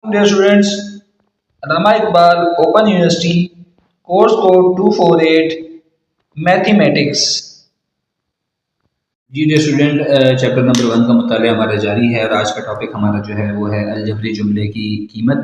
Dear students, Allama Iqbal Open University, course code 248, Mathematics. जी dear student, chapter number 1 का मुताला हमारा जारी है और आज का टॉपिक हमारा जो है वो है अलजबरी जुमले की कीमत।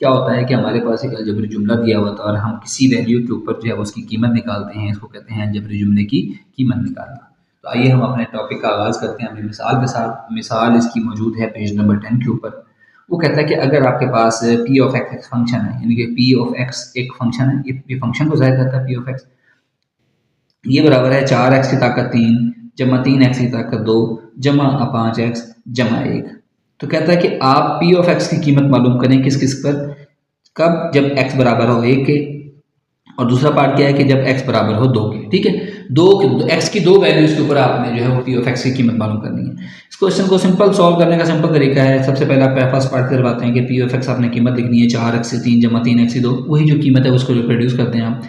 क्या होता है कि हमारे पास एक अलजबरी जुमला दिया हुआ था और हम किसी वैल्यू के ऊपर जो है उसकी कीमत निकालते हैं, इसको कहते हैं अलजबरी जुमले की कीमत निकालना। तो आइए हम अपने टॉपिक का आगाज़ करते हैं अपनी मिसाल के साथ। मिसाल इसकी मौजूद है पेज नंबर 10 के ऊपर। वो कहता है कि अगर आपके पास पी ऑफ एक्स फंक्शन है, यानी कि पी ऑफ एक्स एक फंक्शन है, ये फंक्शन को ज़ाहिर करता है पी ऑफ एक्स, ये बराबर है 4x की ताकत 3 जमा 3x की ताकत 2 जमा 5x जमा 1। तो कहता है कि आप पी ऑफ एक्स की कीमत मालूम करें किस किस पर, कब, जब x बराबर हो 1 के, और दूसरा पार्ट क्या है कि जब x बराबर हो 2 के। ठीक है, x की दो वैल्यूज के ऊपर आपने जो है वो पी ऑफ एक्स की कीमत मालूम करनी है। इस क्वेश्चन को सिंपल सॉल्व करने का सिंपल तरीका है। सबसे पहले आप फर्स्ट पार्ट करवाते हैं कि पी ऑफ एक्स आपने कीमत लिखनी है 4x से 3 जमा 3x से 2, वही जो कीमत है उसको रिप्रोड्यूस करते हैं आप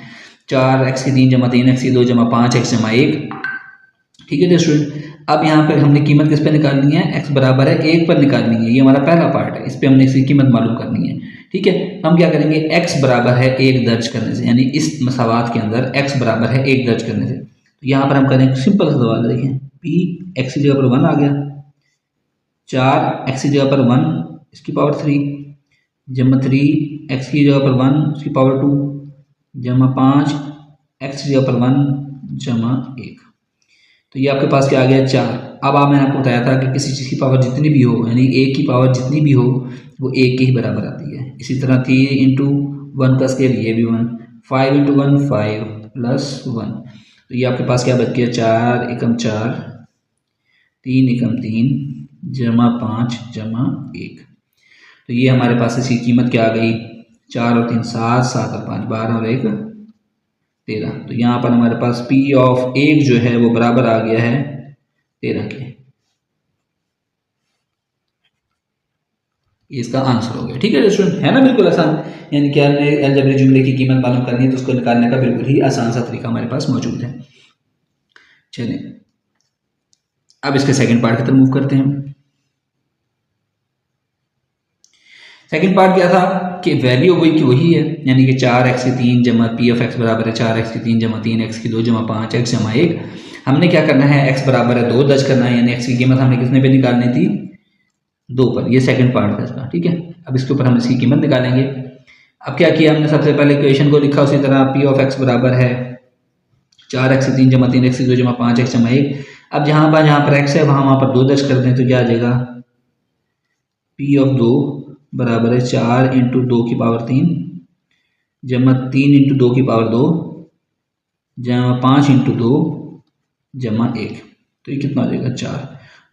4x की 3 जमा 3x की 2 जमा 5x जमा 1। ठीक है स्टूडेंट, अब यहाँ पर हमने कीमत किस पे निकालनी है, x बराबर है 1 पर निकालनी है। ये हमारा पहला पार्ट है, इस पे हमने इसकी कीमत मालूम करनी है। ठीक है, हम क्या करेंगे, x बराबर है 1 दर्ज करने से, यानी इस मसावात के अंदर x बराबर है 1 दर्ज करने से। तो यहाँ पर हम करें सिंपल सा सवाल, देखें p x की जगह पर 1 आ गया, 4x की जगह पर 1 इसकी पावर 3 जमा 3x की जगह पर 1 इसकी पावर 2 जमा 5 x की जगह पर 1 जमा 1। तो ये आपके पास क्या आ गया 4। अब मैंने आपको बताया था कि किसी चीज़ की पावर जितनी भी हो, यानी एक की पावर जितनी भी हो वो एक के ही बराबर आती है। इसी तरह 3 इंटू 1 का स्केल ये भी 1, 5 इंटू 1 5 प्लस 1। तो ये आपके पास क्या बच गया 4 एकम 4 3 एकम 3 जमा 5 जमा 1। तो ये हमारे पास इसकी कीमत क्या आ गई, 4 और 3 7, 7 और 5 12 और 1 13। तो यहाँ पर हमारे पास P ऑफ 1 जो है वो बराबर आ गया है 13 के। इसका आंसर हो गया। ठीक है स्टूडेंट, है ना बिल्कुल आसान। यानी कि हमने अलजबरी जुमले की कीमत मालूम करनी है तो उसको निकालने का बिल्कुल ही आसान सा तरीका हमारे पास मौजूद है। चलिए अब इसके सेकंड पार्ट की तरफ मूव करते हैं। सेकंड पार्ट क्या था कि वैल्यू वही की वही है, यानी कि 4x की 3 जमा पी ऑफ एक्स बराबर है 4x की 3 जमा 3x की 2 जमा 5x जमा 1। हमने क्या करना है, x बराबर है 2 दर्ज करना है, यानी x की कीमत हमने कितने पे निकालनी थी 2 पर। ये सेकंड पार्ट था इसका। ठीक है, अब इसके ऊपर हम इसकी कीमत निकालेंगे। अब क्या किया हमने, सबसे पहले इक्वेशन को लिखा उसी तरह, पी ऑफ एक्स बराबर है 4x की 3 जमा 3x की 2 जमा 5x जमा 1। अब जहाँ पर x है वहाँ पर 2 दर्ज कर दें तो क्या आ जाएगा, पी ऑफ 2 बराबर है 4 इंटू 2 की पावर 3 जमा 3 इंटू 2 की पावर 2 जमा 5 इंटू 2 जमा 1। तो ये कितना हो जाएगा 4।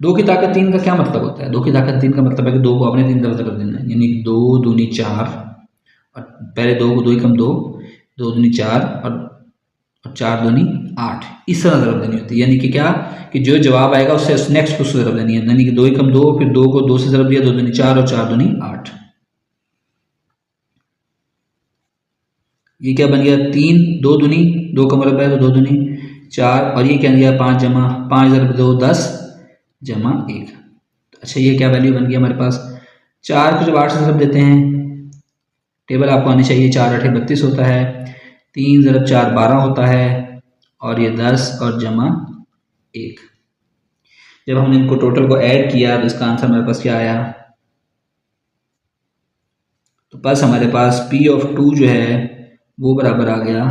2 की ताकत 3 का क्या मतलब होता है, 2 की ताकत 3 का मतलब है कि 2 को आपने 3 तरफ कर देना है, यानी 2 दूनी 4 और पहले 2 को 2 एकम 2 2 दूनी 4 और 4 दूनी 8, इस तरह तरफ देनी होती है। यानी कि क्या कि जो जवाब आएगा उससे नेक्स्ट उसको तरफ देनी है, यानी कि 2 एकम 2 फिर 2 को 2 से तरफ दिया 2 दूनी 4 और 4 दूनी 8। ये क्या बन गया 3 2 दूनी 2 का मतलब है तो 2 दूनी 4 और ये क्या दिया 5 जमा 5 ज़रब 2 10 जमा 1। अच्छा ये क्या वैल्यू बन गई हमारे पास, 4 को जब 8 से तरफ देते हैं, टेबल आपको आनी चाहिए 4 8 32 होता है, 3 ज़रब 4 12 होता है और ये 10 और जमा 1। जब हमने इनको टोटल को ऐड किया तो इसका आंसर हमारे पास क्या आया, तो बस हमारे पास P ऑफ 2 जो है वो बराबर आ गया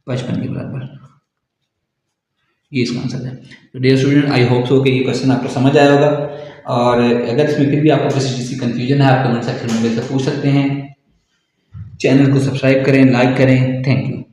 55 के बराबर। ये इसका आंसर है। तो dear student, I hope so कि ये क्वेश्चन आपको समझ आया होगा, और अगर इसमें फिर भी आपको किसी चीज़ की कंफ्यूजन है आप कमेंट सेक्शन में मेरे से पूछ सकते हैं। चैनल को सब्सक्राइब करें, लाइक करें। Thank you.